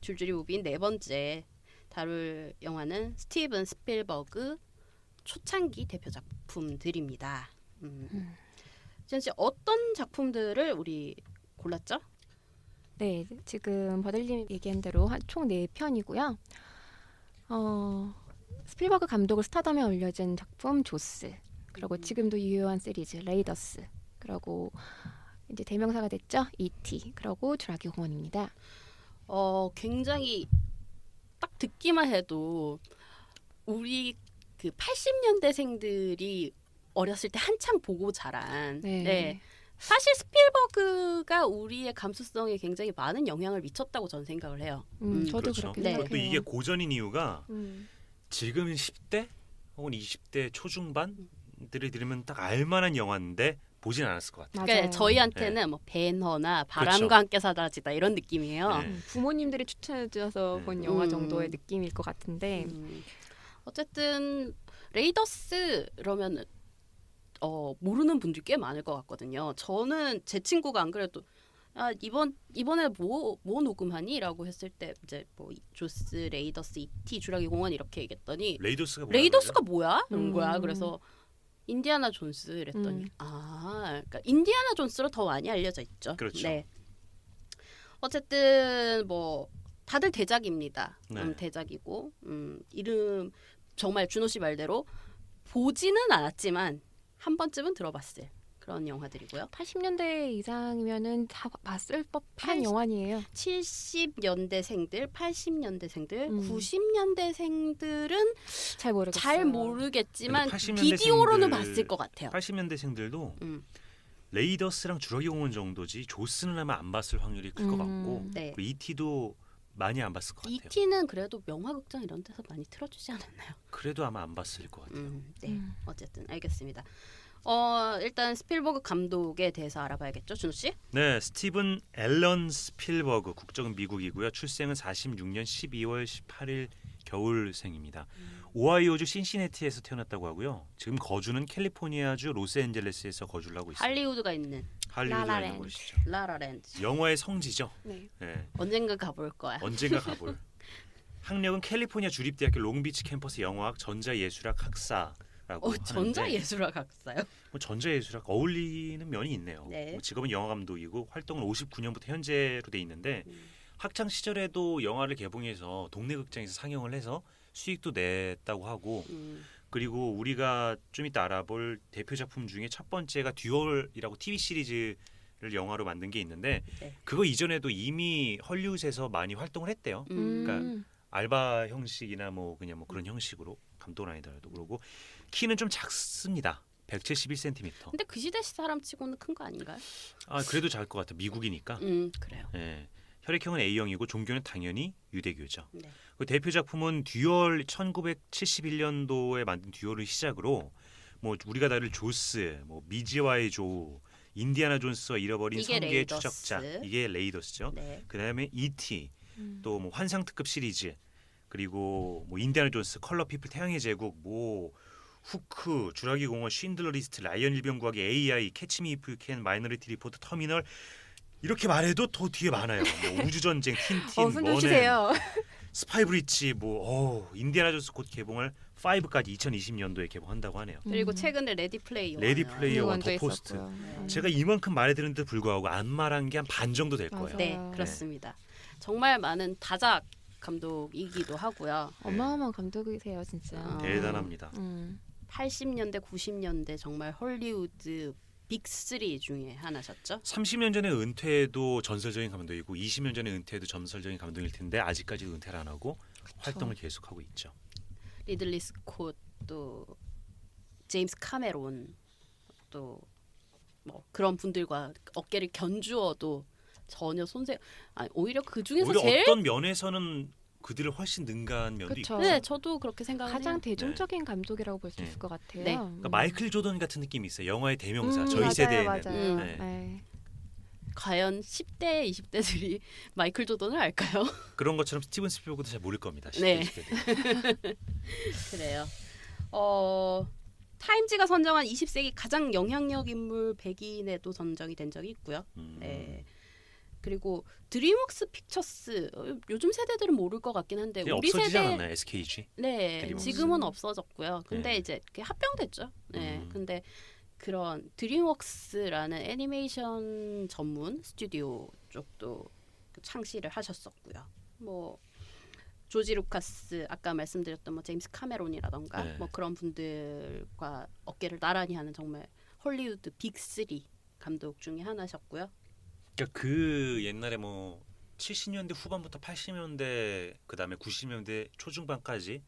줄줄이 무비인 네 번째 다룰 영화는 스티븐 스필버그 초창기 대표 작품들입니다. 지현 씨 어떤 작품들을 우리 골랐죠? 네, 지금 버들님 얘기한 대로 총 4편이고요. 스필버그 감독으로 스타덤에 올려진 작품 조스, 그리고 지금도 유효한 시리즈 레이더스, 그리고 이제 대명사가 됐죠 E.T. 그리고 주라기 공원입니다. 굉장히 딱 듣기만 해도 우리 그 80년대생들이 어렸을 때 한창 보고 자란. 네. 사실 스필버그가 우리의 감수성에 굉장히 많은 영향을 미쳤다고 저는 생각을 해요. 저도 그렇죠. 그렇게 네. 생각해요. 또 이게 고전인 이유가 음. 지금 10대 혹은 20대 초중반들이 들으면 딱 알만한 영화인데 보진 않았을 것 같아요. 그러니까 맞아요. 저희한테는 뭐 벤허나 바람과 그렇죠. 함께 사라지다 이런 느낌이에요. 네. 부모님들이 추천해주셔서 본 영화 정도의 느낌일 것 같은데 어쨌든 레이더스 그러면 모르는 분들이 꽤 많을 것 같거든요. 저는 제 친구가 안 그래도 이번에 뭐 녹음하니?라고 했을 때 이제 뭐 조스, 레이더스, E.T. 주라기 공원 이렇게 얘기했더니 레이더스가 뭐야? 이런 거야. 그래서 인디아나 존스 이랬더니 그러니까 인디아나 존스로 더 많이 알려져 있죠. 그렇죠. 네. 어쨌든 뭐 다들 대작입니다. 네. 대작이고 이름 정말 준호 씨 말대로 보지는 않았지만 한 번쯤은 들어봤을 그런 영화들이고요. 80년대 이상이면은 다 봤을 법한 영화이에요. 70년대생들, 80년대생들, 90년대생들은 잘 모르겠어요. 잘 모르겠지만 80년대생들, 비디오로는 봤을 것 같아요. 80년대생들도 레이더스랑 주라기 공원 정도지 조스는 아마 안 봤을 확률이 클 것 같고 네. E.T.도 많이 안 봤을 것 같아요. E.T.는 그래도 명화극장 이런 데서 많이 틀어주지 않았나요? 그래도 아마 안 봤을 것 같아요. 네, 어쨌든 알겠습니다. 일단 스필버그 감독에 대해서 알아봐야겠죠, 준호 씨? 네, 스티븐 앨런 스필버그, 국적은 미국이고요. 출생은 46년 12월 18일 겨울생입니다. 오하이오주 신시내티에서 태어났다고 하고요. 지금 거주는 캘리포니아주 로스앤젤레스에서 거주를 하고 있습니다. 할리우드가 있는 할리우드에 있는 라라랜드. 곳이죠. 라라랜드. 영화의 성지죠. 네. 네, 언젠가 가볼 거야. 언젠가 가볼. 학력은 캘리포니아 주립대학교 롱비치 캠퍼스 영화학 전자예술학 학사라고 하는데 전자예술학 학사요? 뭐 전자예술학 어울리는 면이 있네요. 네. 뭐 직업은 영화 감독이고 활동은 59년부터 현재로 돼 있는데 학창 시절에도 영화를 개봉해서 동네 극장에서 상영을 해서 수익도 냈다고 하고 그리고 우리가 좀 이따 알아볼 대표 작품 중에 첫 번째가 듀얼이라고 TV 시리즈를 영화로 만든 게 있는데 네. 그거 이전에도 이미 헐리우드에서 많이 활동을 했대요. 그러니까 알바 형식이나 뭐 그냥 뭐 그런 형식으로 감독은 아니더라도 그러고 키는 좀 작습니다. 171cm. 근데 그 시대 사람 치고는 큰 거 아닌가요? 그래도 작을 것 같아. 미국이니까. 그래요. 예. 혈액형은 A형이고 종교는 당연히 유대교죠. 네. 그 대표 작품은 듀얼 1971년도에 만든 듀얼을 시작으로 뭐 우리가 다룰 조스, 뭐 미지와의 조, 인디아나 존스와 잃어버린 이게 성계의 레이더스. 추적자 이게 레이더스죠. 네. 그다음에 E.T. 또 뭐 환상 특급 시리즈 그리고 뭐 인디아나 존스, 컬러 피플, 태양의 제국, 뭐 후크, 주라기 공원, 쉰들러 리스트, 라이언 일병 구하기, AI, 캐치 미 이프 유 캔, 마이너리티 리포트, 터미널 이렇게 말해도 더 뒤에 많아요. 뭐 우주 전쟁, 틴틴, 숨 좀 머넨, 쉬세요. 스파이 브리치, 뭐 인디아나 존스 곧 개봉할 5까지 2020년도에 개봉한다고 하네요. 그리고 최근에 레디 플레이어. 레디 플레이어와 먼저 더 포스트. 있었고요. 제가 이만큼 말해드렸는데도 불구하고 안 말한 게 한 반 정도 될 거예요. 네, 맞아요. 그렇습니다. 정말 많은 다작 감독이기도 하고요. 어마어마한 감독이세요, 진짜. 대단합니다. 80년대, 90년대 정말 헐리우드 빅3 중에 하나셨죠? 30년 전에 은퇴해도 전설적인 감독이고 20년 전에 은퇴해도 전설적인 감독일 텐데 아직까지 은퇴를 안 하고 활동을 계속하고 있죠. 리들리 스콧, 또 제임스 카메론, 또 뭐 그런 분들과 어깨를 견주어도 전혀 오히려 그 중에서 오히려 제일 어떤 면에서는 그들을 훨씬 능가한 면도 그쵸. 있고 네, 저도 그렇게 생각해요. 가장 대중적인 감독이라고 볼 수 네. 있을 것 같아요. 네. 그러니까 마이클 조던 같은 느낌이 있어요. 영화의 대명사. 저희 맞아요, 세대에는. 맞아요. 네. 네. 과연 10대, 20대들이 마이클 조던을 알까요? 그런 것처럼 스티븐 스필버그도 잘 모를 겁니다. 네. 10대. 그래요. 타임지가 선정한 20세기 가장 영향력 인물 100인에도 선정이 된 적이 있고요. 네. 그리고 드림웍스 픽처스 요즘 세대들은 모를 것 같긴 한데 이제 우리 없어지지 세대 않았나요? SKG? 네 드림웍스. 지금은 없어졌고요. 근데 네. 이제 그게 합병됐죠. 네, 음. 근데 그런 드림웍스라는 애니메이션 전문 스튜디오 쪽도 창시를 하셨었고요. 뭐 조지 루카스 아까 말씀드렸던 뭐 제임스 카메론이라던가 네. 뭐 그런 분들과 어깨를 나란히 하는 정말 헐리우드 빅3 감독 중에 하나셨고요. 그러니까 그 옛날에 뭐 70년대 후반부터 80년대 그다음에 90년대 초중반까지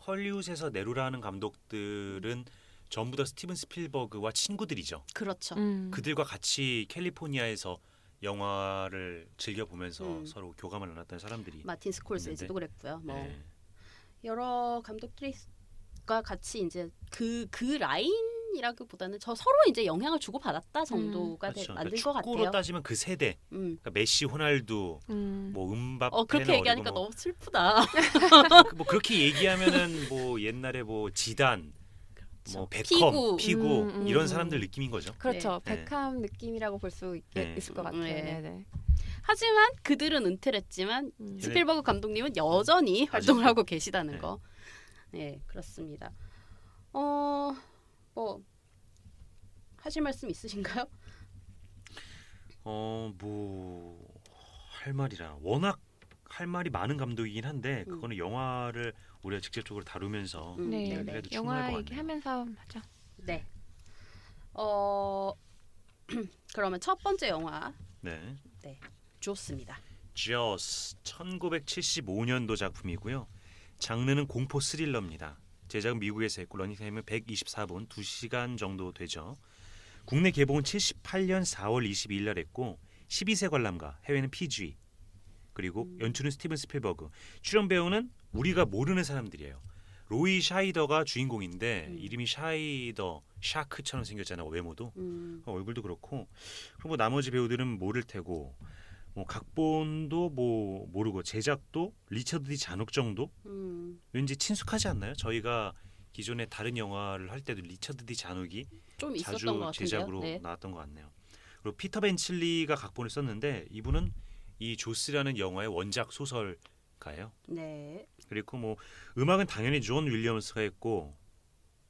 헐리우드에서 내로라는 감독들은 전부 다 스티븐 스필버그와 친구들이죠. 그렇죠. 그들과 같이 캘리포니아에서 영화를 즐겨 보면서 서로 교감을 나눴던 사람들이 마틴 스콜세지도 그랬고요. 뭐 네. 여러 감독들과 같이 이제 그 라인이라기보다는 저 서로 이제 영향을 주고 받았다 정도가 그렇죠. 맞는 그러니까 것 축구로 같아요. 따지면 그 세대 그러니까 메시, 호날두, 뭐 음바페 그렇게 얘기하니까 너무 슬프다. 뭐 그렇게 얘기하면은 뭐 옛날에 뭐 지단, 뭐 베컴, 피구 이런 사람들 느낌인 거죠. 그렇죠. 네. 베캄 느낌이라고 볼 수 있을 것 같아요. 네. 네네. 하지만 그들은 은퇴를 했지만 스필버그 감독님은 여전히 활동을 하고 계시다는 네. 거. 네, 그렇습니다. 뭐 하실 말씀 있으신가요? 뭐 할 말이라 워낙 할 말이 많은 감독이긴 한데 그거는 영화를 우리가 직접적으로 다루면서 네, 얘기를 네. 해도 충분할 영화 것 같네요. 얘기하면서 맞아. 네. 그러면 첫 번째 영화 네. 좋습니다. Jaws 1975년도 작품이고요. 장르는 공포 스릴러입니다. 제작은 미국에서 했고 러닝타임은 124분, 2시간 정도 되죠. 국내 개봉은 78년 4월 22일 날 했고 12세 관람가, 해외는 PG. 그리고 연출은 스티븐 스필버그. 출연 배우는 우리가 모르는 사람들이에요. 로이 샤이더가 주인공인데 이름이 샤이더, 샤크처럼 생겼잖아요. 외모도. 얼굴도 그렇고. 그리고 뭐 나머지 배우들은 모를 테고 뭐 각본도 뭐 모르고 제작도 리처드 디 자녹 정도? 왠지 친숙하지 않나요? 저희가 기존에 다른 영화를 할 때도 리처드 디 자녹이 좀 있었던 것 자주 같은데요. 제작으로 네. 나왔던 것 같네요. 그리고 피터 벤칠리가 각본을 썼는데 이분은 이 조스라는 영화의 원작 소설가예요. 네. 그리고 뭐 음악은 당연히 존 윌리엄스가 했고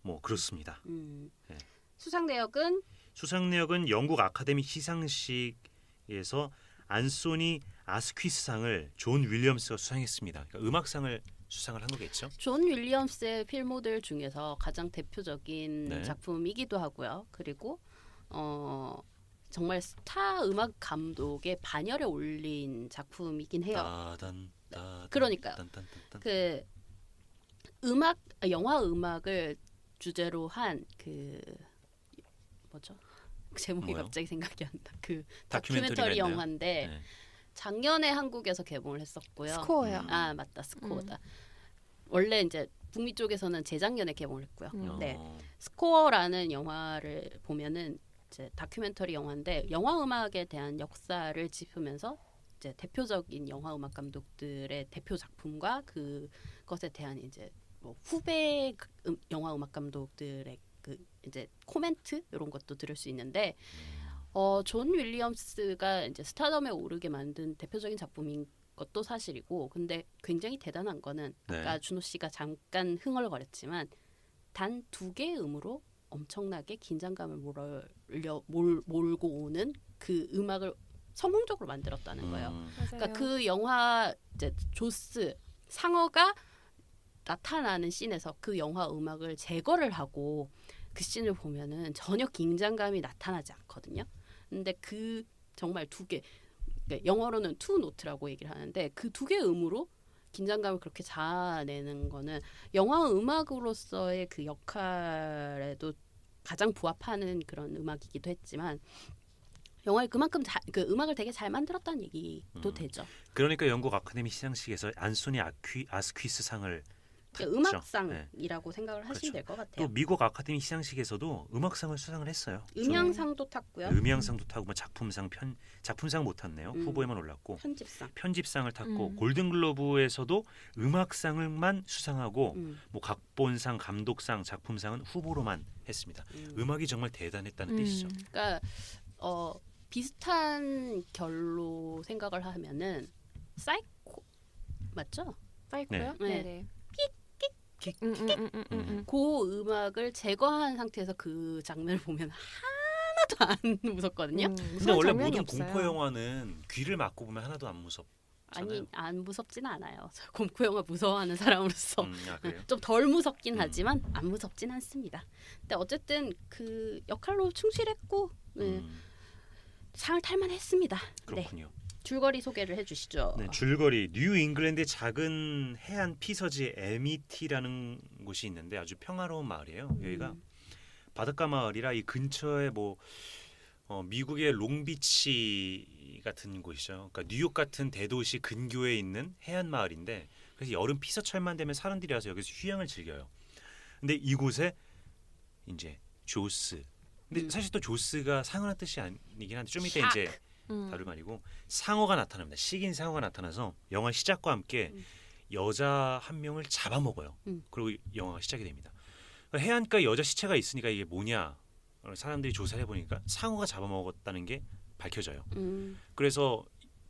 뭐 그렇습니다. 네. 수상 내역은 수상 내역은 영국 아카데미 시상식에서 안소니 아스퀴스상을 존 윌리엄스가 수상했습니다. 그러니까 음악상을 수상을 한 거겠죠. 존 윌리엄스의 필모들 중에서 가장 대표적인 네. 작품이기도 하고요. 그리고 정말 스타 음악 감독의 반열에 올린 작품이긴 해요. 그러니까요. 그 영화 음악을 주제로 한 그 뭐죠? 제목이 뭐요? 갑자기 생각이 안 나. 그 다큐멘터리가 다큐멘터리 있나요? 영화인데 네. 작년에 한국에서 개봉을 했었고요. 스코어요. 아 맞다, 스코어다. 원래 이제 북미 쪽에서는 재작년에 개봉을 했고요. 네, 스코어라는 영화를 보면은 이제 다큐멘터리 영화인데 영화 음악에 대한 역사를 짚으면서 이제 대표적인 영화 음악 감독들의 대표 작품과 그것에 대한 이제 뭐 후배 영화 음악 감독들의 그 이제 코멘트 이런 것도 들을 수 있는데 존 윌리엄스가 이제 스타덤에 오르게 만든 대표적인 작품인 것도 사실이고, 근데 굉장히 대단한 거는 아까 네. 준호 씨가 잠깐 흥얼거렸지만 단 2개의 음으로 엄청나게 긴장감을 몰고 오는 그 음악을 성공적으로 만들었다는 거예요. 그러니까 그 영화 이제 조스 상어가 나타나는 씬에서 그 영화 음악을 제거를 하고 그 씬을 보면은 전혀 긴장감이 나타나지 않거든요. 근데 그 정말 2개, 그러니까 영어로는 투 노트라고 얘기를 하는데 그 2개의 음으로 긴장감을 그렇게 잡아내는 거는 영화 음악으로서의 그 역할에도 가장 부합하는 그런 음악이기도 했지만 영화를 그만큼 그 음악을 되게 잘 만들었다는 얘기도 되죠. 그러니까 영국 아카데미 시상식에서 안소니 아스퀴스상을 탔죠. 음악상이라고 생각을 하시면 그렇죠. 될 것 같아요. 또 미국 아카데미 시상식에서도 음악상을 수상을 했어요. 음향상도 탔고요. 음향상도 타고 뭐 작품상 못 탔네요. 후보에만 올랐고 편집상을 탔고 골든글로브에서도 음악상을만 수상하고 뭐 각본상, 감독상, 작품상은 후보로만 했습니다. 음악이 정말 대단했다는 뜻이죠. 그러니까 비슷한 결로 생각을 하면은 사이코 맞죠? 사이코요? 네. 네네. 킥. 그 음악을 제거한 상태에서 그 장면을 보면 하나도 안 무섭거든요. 근데 원래 모든 공포 영화는 귀를 막고 보면 하나도 안 무섭잖아요. 아니 안 무섭진 않아요. 저 공포 영화 무서워하는 사람으로서 아, 그래요? 좀 덜 무섭긴 하지만 안 무섭진 않습니다. 근데 어쨌든 그 역할로 충실했고 네, 상을 탈만했습니다. 네, 그렇군요. 줄거리 소개를 해주시죠. 네, 줄거리 뉴 잉글랜드의 작은 해안 피서지 에미티라는 곳이 있는데 아주 평화로운 마을이에요. 여기가 바닷가 마을이라 이 근처에 뭐 미국의 롱비치 같은 곳이죠. 그러니까 뉴욕 같은 대도시 근교에 있는 해안 마을인데 그래서 여름 피서철만 되면 사람들이 와서 여기서 휴양을 즐겨요. 근데 이곳에 이제 조스. 근데 사실 또 조스가 상어란 뜻이 아니긴 한데 좀 이따 이제 다룰 말이고 상어가 나타납니다. 식인 상어가 나타나서 영화 시작과 함께 여자 한 명을 잡아먹어요. 그리고 영화가 시작이 됩니다. 해안가에 여자 시체가 있으니까 이게 뭐냐 사람들이 조사를 해보니까 상어가 잡아먹었다는 게 밝혀져요. 그래서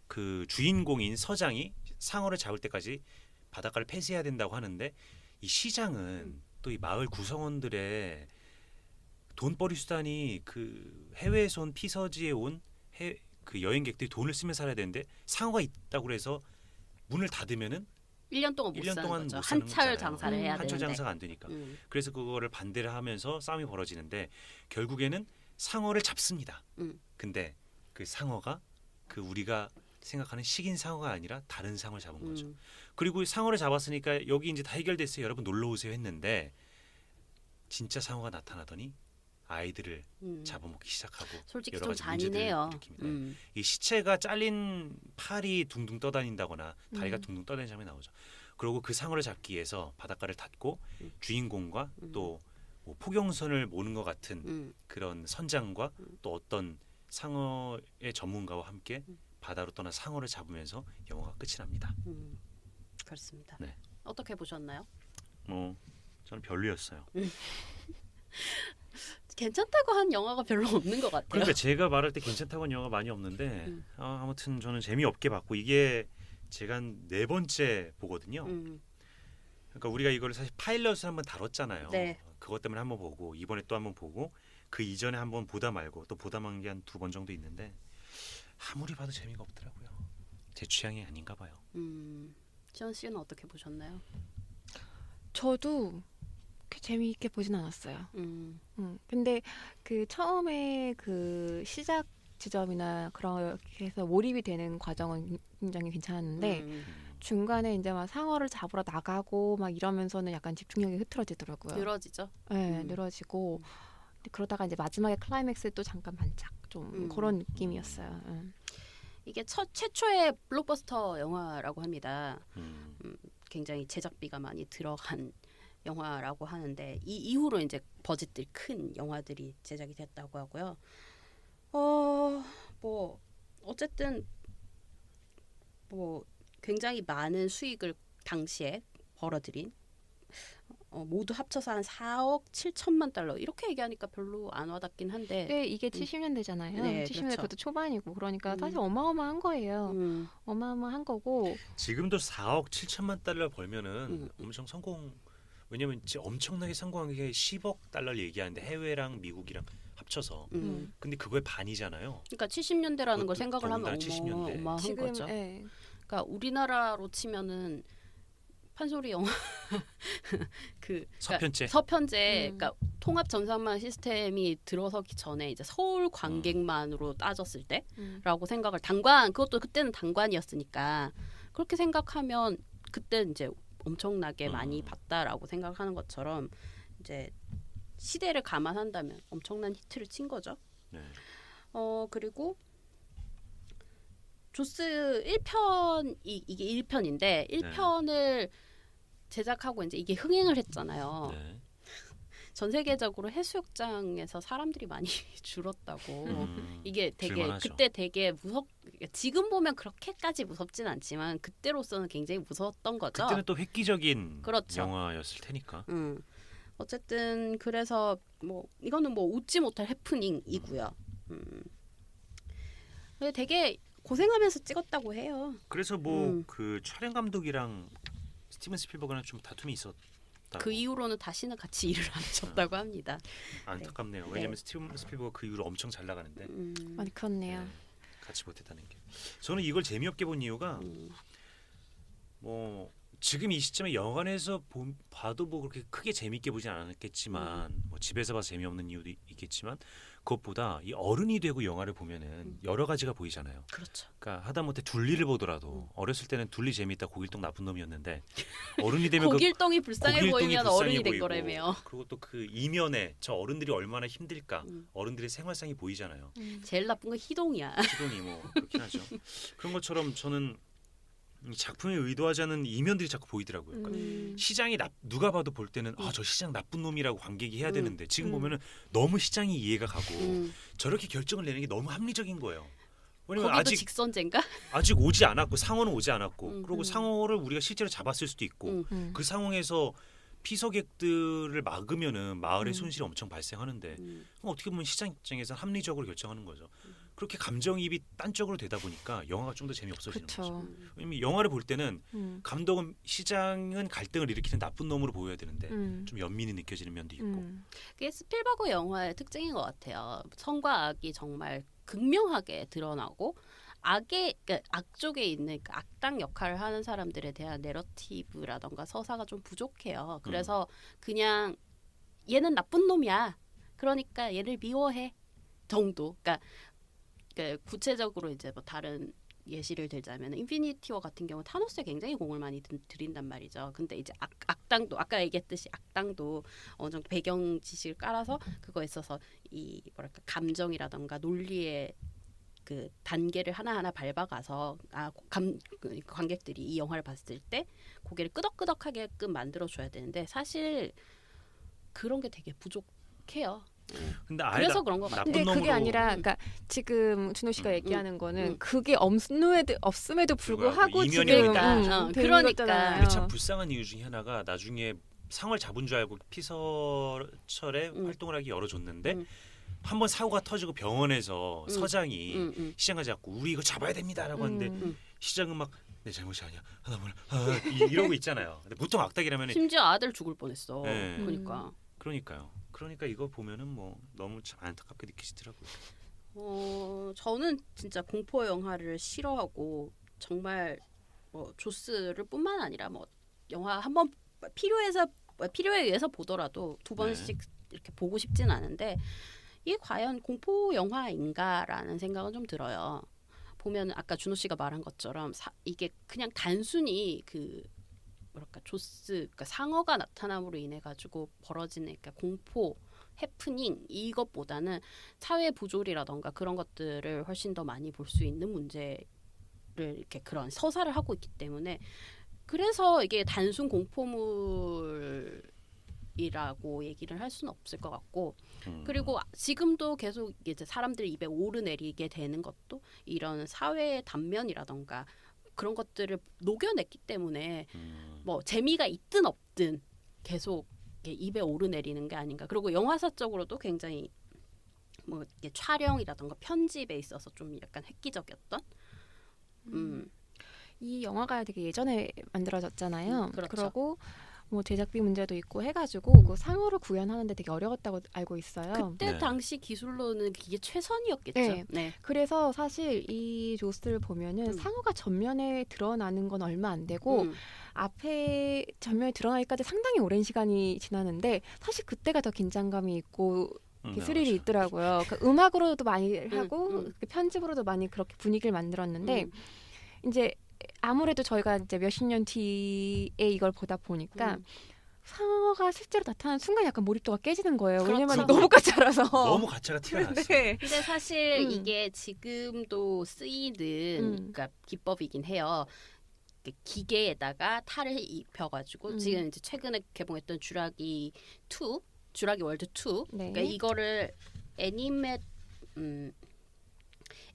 그 주인공인 서장이 상어를 잡을 때까지 바닷가를 폐쇄해야 된다고 하는데 이 시장은 또 이 마을 구성원들의 돈벌이 수단이 그 해외에서 온 피서지에 온 그 여행객들이 돈을 쓰며 살아야 되는데 상어가 있다고 그래서 문을 닫으면은 1년 동안 못 1년 사는 동안 거죠. 못 사는 한철 거잖아요. 장사를 해야 한철 되는데. 장사가 안 되니까. 그래서 그거를 반대를 하면서 싸움이 벌어지는데 결국에는 상어를 잡습니다. 근데 그 상어가 그 우리가 생각하는 식인 상어가 아니라 다른 상어를 잡은 거죠. 그리고 상어를 잡았으니까 여기 이제 다 해결됐어요. 여러분 놀러 오세요 했는데 진짜 상어가 나타나더니 아이들을 잡아먹기 시작하고 솔직히 여러 좀 가지 문제들을 잔인해요. 일으킵니다. 이 시체가 잘린 팔이 둥둥 떠다닌다거나 다리가 둥둥 떠다니는 장면이 나오죠. 그리고 그 상어를 잡기 위해서 바닷가를 닫고 주인공과 또 뭐 포경선을 모는 것 같은 그런 선장과 또 어떤 상어의 전문가와 함께 바다로 떠나 상어를 잡으면서 영화가 끝이 납니다. 그렇습니다. 네. 어떻게 보셨나요? 저는 별로였어요. 괜찮다고 한 영화가 별로 없는 것 같아요. 그러니까 제가 말할 때 괜찮다고 한 영화가 많이 없는데 아무튼 저는 재미없게 봤고 이게 제가 한 4번째 보거든요. 그러니까 우리가 이거를 사실 파일럿을 한번 다뤘잖아요. 네. 그것 때문에 한번 보고 이번에 또 한번 보고 그 이전에 한번 보다 말고 또 보다 만 게 한 2번 정도 있는데 아무리 봐도 재미가 없더라고요. 제 취향이 아닌가 봐요. 지원 씨는 어떻게 보셨나요? 저도 그렇게 재미있게 보진 않았어요. 근데 그 처음에 그 시작 지점이나 그렇게 해서 몰입이 되는 과정은 굉장히 괜찮았는데 중간에 이제 막 상어를 잡으러 나가고 막 이러면서는 약간 집중력이 흐트러지더라고요. 늘어지죠. 네, 늘어지고 그러다가 이제 마지막에 클라이맥스 또 잠깐 반짝 좀 그런 느낌이었어요. 이게 최초의 블록버스터 영화라고 합니다. 굉장히 제작비가 많이 들어간 영화라고 하는데 이 이후로 이제 버짓들이 큰 영화들이 제작이 됐다고 하고요. 뭐 어쨌든 뭐 굉장히 많은 수익을 당시에 벌어들인 모두 합쳐서 한 4억 7천만 달러 이렇게 얘기하니까 별로 안 와닿긴 한데 네, 이게 70년대잖아요. 네, 70년대 그렇죠. 그것도 초반이고 그러니까 사실 어마어마한 거예요. 어마어마한 거고 지금도 4억 7천만 달러 벌면은 엄청 성공. 왜냐면 진짜 엄청나게 성공한 게 10억 달러를 얘기하는데 해외랑 미국이랑 합쳐서. 근데 그거의 반이잖아요. 그러니까 70년대라는 걸 그것도 생각을 하면 더군다나 70년대. 어마어마한 지금 거죠. 예. 그러니까 우리나라로 치면은 판소리 영화 그 서편제. 서편제 그러니까 통합 전산망 시스템이 들어서기 전에 이제 서울 관객만으로 따졌을 때라고 생각을 그것도 그때는 단관이었으니까 그렇게 생각하면 그때 이제 엄청나게 많이 봤다라고 생각하는 것처럼 이제 시대를 감안한다면 엄청난 히트를 친 거죠. 네. 그리고 조스 1편 이게 1편인데 1편을 제작하고 이제 이게 흥행을 했잖아요. 네. 전 세계적으로 해수욕장에서 사람들이 많이 줄었다고. 이게 되게 줄만하죠. 그때 되게 지금 보면 그렇게까지 무섭진 않지만 그때로서는 굉장히 무서웠던 거죠. 그때는 또 획기적인 그렇죠. 영화였을 테니까. 어쨌든 그래서 뭐 이거는 뭐 웃지 못할 해프닝이고요. 근데 되게 고생하면서 찍었다고 해요. 그래서 뭐 그 촬영 감독이랑 스티븐 스필버그랑 좀 다툼이 있었다고. 그 이후로는 다시는 같이 일을 안 하셨다고 합니다. 안타깝네요. 네. 왜냐면 스티븐 스필버그 그 이후로 엄청 잘 나가는데 많이 그렇네요. 네, 같이 못했다는 게. 저는 이걸 재미없게 본 이유가 뭐 지금 이 시점에 영화관에서 봐도 뭐 그렇게 크게 재미있게 보진 않았겠지만 뭐 집에서 봐서 재미없는 이유도 있겠지만 그것보다 이 어른이 되고 영화를 보면은 여러 가지가 보이잖아요. 그렇죠. 그러니까 하다못해 둘리를 보더라도 어렸을 때는 둘리 재미있다 고길동 나쁜 놈이었는데 어른이 되면 고길동이 불쌍해 고길동이 보이면 불쌍해 어른이 된 보이고, 거라며. 그리고 또 그 이면에 저 어른들이 얼마나 힘들까 어른들의 생활상이 보이잖아요. 제일 나쁜 건 희동이야. 기동이 뭐 그렇긴 하죠. 그런 것처럼 저는 이 작품에 의도하지 않은 이면들이 자꾸 보이더라고요. 그러니까 시장이 누가 봐도 볼 때는 저 시장 나쁜 놈이라고 관객이 해야 되는데 지금 보면은 너무 시장이 이해가 가고 저렇게 결정을 내는 게 너무 합리적인 거예요. 왜냐면 거기도 아직 직선제인가? 아직 오지 않았고 상어는 오지 않았고 그리고 상어를 우리가 실제로 잡았을 수도 있고 그 상황에서 피서객들을 막으면은 마을의 손실이 엄청 발생하는데 그럼 어떻게 보면 시장 입장에서 합리적으로 결정하는 거죠. 그렇게 감정이입이 딴쪽으로 되다 보니까 영화가 좀 더 재미없어지는 거죠. 왜냐면 영화를 볼 때는 감독은 시장은 갈등을 일으키는 나쁜 놈으로 보여야 되는데 좀 연민이 느껴지는 면도 있고. 그게 스필버그 영화의 특징인 것 같아요. 선과 악이 정말 극명하게 드러나고 그러니까 악 쪽에 있는 그 악당 역할을 하는 사람들에 대한 내러티브라던가 서사가 좀 부족해요. 그래서 그냥 얘는 나쁜 놈이야. 그러니까 얘를 미워해 정도. 그러니까 구체적으로 이제 뭐 다른 예시를 들자면 인피니티 워 같은 경우 타노스에 굉장히 공을 많이 들인단 말이죠. 근데 이제 악당도 아까 얘기했듯이 악당도 어느 정도 배경 지식을 깔아서 그거에 있어서 이 뭐랄까 감정이라던가 논리의 그 단계를 하나하나 밟아가서 관객들이 이 영화를 봤을 때 고개를 끄덕끄덕하게끔 만들어줘야 되는데 사실 그런 게 되게 부족해요. 근데 아예 그래서 그런 것 같아요. 근데 그게 아니라, 그러니까 지금 준호 씨가 얘기하는 거는 그게 없음에도 불구하고 지금 그러니까 그러니까 이게 참 불쌍한 이유 중에 하나가 나중에 상을 잡은 줄 알고 피서철에 활동을 하기 열어줬는데 한번 사고가 터지고 병원에서 서장이 시장을 잡고 우리 이거 잡아야 됩니다라고 하는데 시장은 막 내 잘못이 아니야. 나 몰라. 이러고 있잖아요. 근데 보통 악당이라면 심지어 아들 죽을 뻔했어. 네. 그러니까요. 그러니까 이거 보면은 뭐 너무 참 안타깝게 느끼시더라고요. 저는 진짜 공포 영화를 싫어하고 정말 뭐 조스를 뿐만 아니라 뭐 영화 한번 필요에 의해서 보더라도 두 번씩 이렇게 보고 싶진 않은데 이게 과연 공포 영화인가라는 생각은 좀 들어요. 보면 아까 준호 씨가 말한 것처럼 이게 그냥 단순히 그 뭐랄까 그러니까 상어가 나타남으로 인해 가지고 벌어지는 그러니까 공포 해프닝 이것보다는 사회 부조리라던가 그런 것들을 훨씬 더 많이 볼 수 있는 문제를 이렇게 그런 서사를 하고 있기 때문에 그래서 이게 단순 공포물이라고 얘기를 할 수는 없을 것 같고 그리고 지금도 계속 이제 사람들 입에 오르내리게 되는 것도 이런 사회의 단면이라던가 그런 것들을 녹여냈기 때문에 뭐 재미가 있든 없든 계속 입에 오르내리는 게 아닌가. 그리고 영화사적으로도 굉장히 뭐 이게 촬영이라던가 편집에 있어서 좀 약간 획기적이었던. 이 영화가 되게 예전에 만들어졌잖아요. 그렇죠. 그러고 뭐 제작비 문제도 있고 해가지고 그 상어를 구현하는데 되게 어려웠다고 알고 있어요. 그때 당시 기술로는 이게 최선이었겠죠. 네. 그래서 사실 이 조스를 보면은 상어가 전면에 드러나는 건 얼마 안 되고 앞에 전면에 드러나기까지 상당히 오랜 시간이 지나는데 사실 그때가 더 긴장감이 있고 스릴이 있더라고요. 그러니까 음악으로도 많이 하고 편집으로도 많이 그렇게 분위기를 만들었는데 이제 아무래도 저희가 이제 몇십 년 뒤에 이걸 보다 보니까 상어가 실제로 나타나는 순간 약간 몰입도가 깨지는 거예요. 그렇죠. 왜냐면 너무 가짜라서. 너무 가짜가 티가 났어요. 네. 근데 사실 이게 지금도 쓰이는 그러니까 기법이긴 해요. 기계에다가 탈을 입혀가지고 지금 이제 최근에 개봉했던 주라기 월드 2, 네. 그러니까 이거를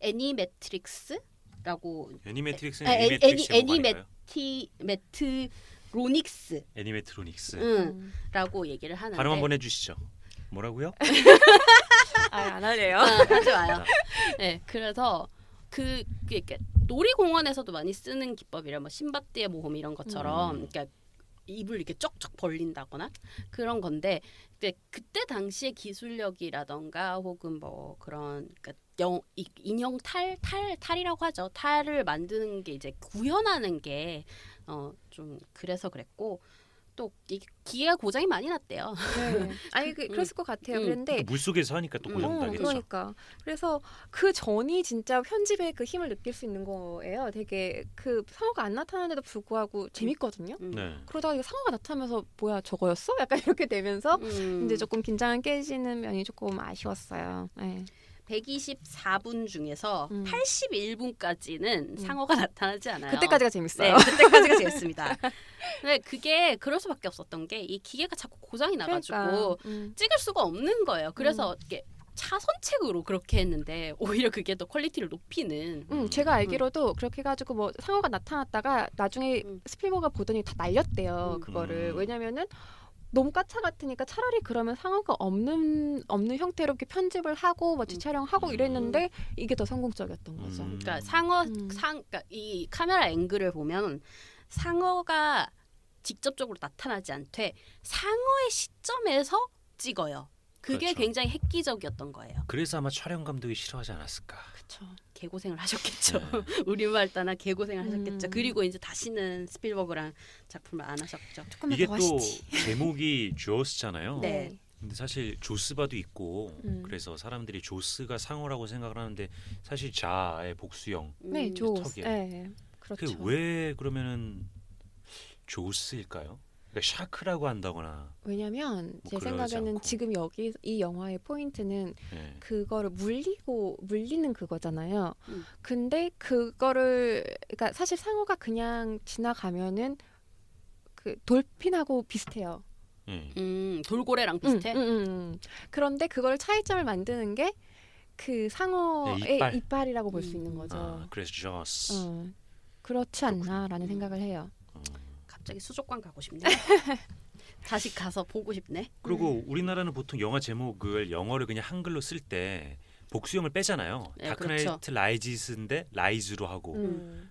애니매트릭스라고 애니매트릭스는 애니메트로닉스라고 얘기를 하는데 발음 한번 해주시죠. 뭐라고요? 안 할래요. 하지 마요. 네, 그래서 그게 놀이공원에서도 많이 쓰는 기법이라 뭐 신밧드의 모험 이런 것처럼 그러니까 입을 이렇게 쩍쩍 벌린다거나 그런 건데 그때 당시의 기술력이라던가 혹은 뭐 그런 그러니까 인형 탈이라고 하죠. 탈을 만드는 게 이제 구현하는 게 좀 그래서 그랬고 또 이게 기계가 고장이 많이 났대요. 네. 아니 그랬을 것 같아요. 그런데 또 물속에서 하니까 또 고장나겠죠. 그러니까 그래서 그 전이 진짜 편집의 그 힘을 느낄 수 있는 거예요. 되게 그 상어가 안 나타나는데도 불구하고 재밌거든요. 네. 그러다가 이거 상어가 나타나면서 뭐야 저거였어? 약간 이렇게 되면서 이제 조금 긴장이 깨지는 면이 조금 아쉬웠어요. 네. 124분 중에서 81분까지는 상어가 나타나지 않아요. 그때까지가 재밌어요. 네, 그때까지가 재밌습니다. 근데 그게 그럴 수밖에 없었던 게 이 기계가 자꾸 고장이 나가지고 그러니까, 찍을 수가 없는 거예요. 그래서 이게 차선책으로 그렇게 했는데 오히려 그게 더 퀄리티를 높이는. 제가 알기로도 그렇게 해가지고 뭐 상어가 나타났다가 나중에 스필버그가 보더니 다 날렸대요. 그거를. 왜냐면은 너무 까차 같으니까 차라리 그러면 상어가 없는 형태로 이렇게 편집을 하고 뭐 재촬영하고 이랬는데 이게 더 성공적이었던 거죠. 그러니까 그러니까 이 카메라 앵글을 보면 상어가 직접적으로 나타나지 않되 상어의 시점에서 찍어요. 그게 그렇죠. 굉장히 획기적이었던 거예요. 그래서 아마 촬영 감독이 싫어하지 않았을까. 그렇죠. 개고생을 하셨겠죠. 네. 우리말 따나 개고생을 하셨겠죠. 그리고 이제 다시는 스필버그랑 작품을 안 하셨죠. 조금만 이게 더 또 하시지. 제목이 조스잖아요. 네. 근데 사실 조스바도 있고 그래서 사람들이 조스가 상어라고 생각을 하는데 사실 자의 복수형. 네, 조스. 턱이에요. 네, 그렇죠. 왜 그러면은 조스일까요? 그러니까 샤크라고 한다거나. 왜냐면 뭐 제 그러지 생각에는 않고. 지금 여기 이 영화의 포인트는 네. 그거를 물리는 그거잖아요. 근데 그거를 그러니까 사실 상어가 그냥 지나가면은 그 돌핀하고 비슷해요. 돌고래랑 비슷해. 그런데 그걸 차이점을 만드는 게 그 상어의 네, 이빨이라고 볼 수 있는 거죠. 아, 그래서 조스. 그렇지 않나라는 생각을 해요. 갑자기 수족관 가고 싶네. 다시 가서 보고 싶네. 그리고 우리나라는 보통 영화 제목을 영어를 그냥 한글로 쓸 때 복수형을 빼잖아요. 네, 다크나이트 그렇죠. 라이지스인데 라이즈로 하고.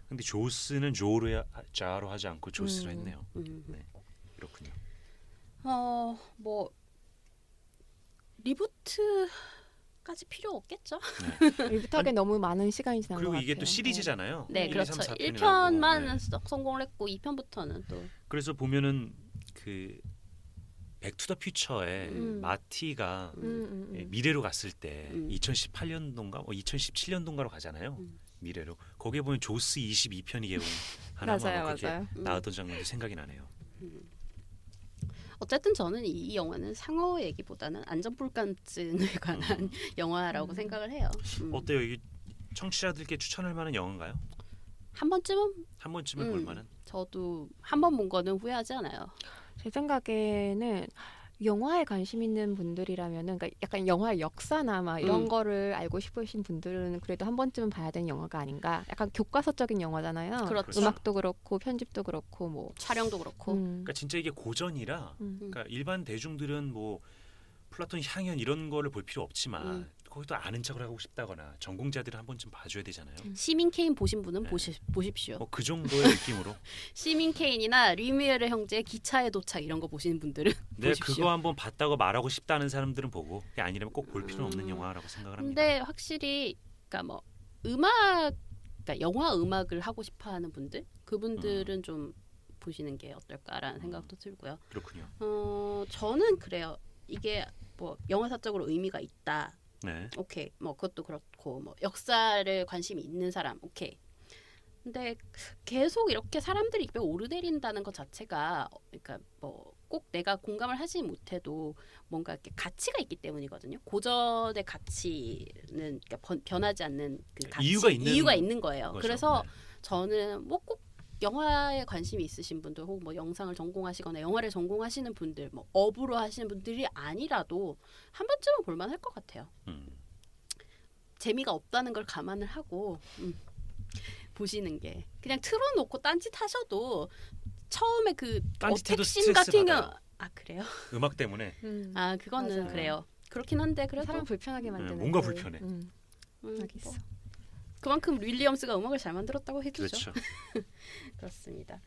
근데 조스는 자로 하지 않고 조스로 했네요. 네, 그렇군요. 뭐 리부트까지 필요 없겠죠? 리부트하기엔 너무 많은 시간이 지난 것 그리고 같아요. 이게 또 시리즈잖아요. 네, 1, 2, 그렇죠. 3, 4편이라고. 1편만 성공을 했고 2편부터는 또 그래서 보면은 그 백투더퓨처에 마티가 미래로 갔을 때 2018년도인가 2017년도인가로 가잖아요. 미래로. 거기에 보면 조스 22편이 개봉 하나만 그렇게 나왔던 장면도 생각이 나네요. 어쨌든 저는 이 영화는 상어 얘기보다는 안전불감증에 관한 영화라고 생각을 해요. 어때요? 이게 청취자들께 추천할 만한 영화인가요? 한 번쯤은 한 번쯤은 볼 만한? 저도 한 번 본 거는 후회하지 않아요. 제 생각에는 영화에 관심 있는 분들이라면은 그러니까 약간 영화의 역사나 막 이런 거를 알고 싶으신 분들은 그래도 한 번쯤은 봐야 되는 영화가 아닌가. 약간 교과서적인 영화잖아요. 그렇죠. 음악도 그렇고 편집도 그렇고 뭐 촬영도 그렇고. 그러니까 진짜 이게 고전이라 그러니까 일반 대중들은 뭐 플라톤 향연 이런 거를 볼 필요 없지만 거기도 아는 척을 하고 싶다거나 전공자들은 한 번쯤 봐줘야 되잖아요. 시민 케인 보신 분은 보십시오. 뭐 그 정도의 느낌으로. 시민 케인이나 리미에르 형제의 기차의 도착 이런 거 보시는 분들은 네, 보십시오. 그거 한번 봤다고 말하고 싶다는 사람들은 보고 그게 아니라면 꼭 볼 필요는 없는 영화라고 생각을 합니다. 근데 확실히 그러니까 뭐 그러니까 영화 음악을 하고 싶어하는 분들 그분들은 좀 보시는 게 어떨까라는 생각도 들고요. 그렇군요. 저는 그래요. 이게 뭐 영화사적으로 의미가 있다. 네. 오케이. 뭐 그것도 그렇고 뭐 역사를 관심이 있는 사람 오케이. 근데 계속 이렇게 사람들이 입에 오르내린다는 것 자체가 그러니까 뭐 꼭 내가 공감을 하지 못해도 뭔가 이렇게 가치가 있기 때문이거든요. 고전의 가치는 그러니까 변하지 않는 그 가치, 이유가 있는 거예요. 거죠. 그래서 네. 저는 뭐 꼭 영화에 관심이 있으신 분들 혹은 뭐 영상을 전공하시거나 영화를 전공하시는 분들 뭐 업으로 하시는 분들이 아니라도 한 번쯤은 볼만할 것 같아요. 재미가 없다는 걸 감안을 하고 보시는 게 그냥 틀어놓고 딴짓 하셔도 처음에 그 딴짓해도 어택신 스트레스 같은 경우 받아요. 그래요? 음악 때문에 아 그거는 맞아요. 그래요. 그렇긴 한데 그래도 사람 불편하게 만드는 뭔가 그, 불편해. 여기 있어. 그만큼 윌리엄스가 음악을 잘 만들었다고 해주죠. 그렇죠. 그렇습니다.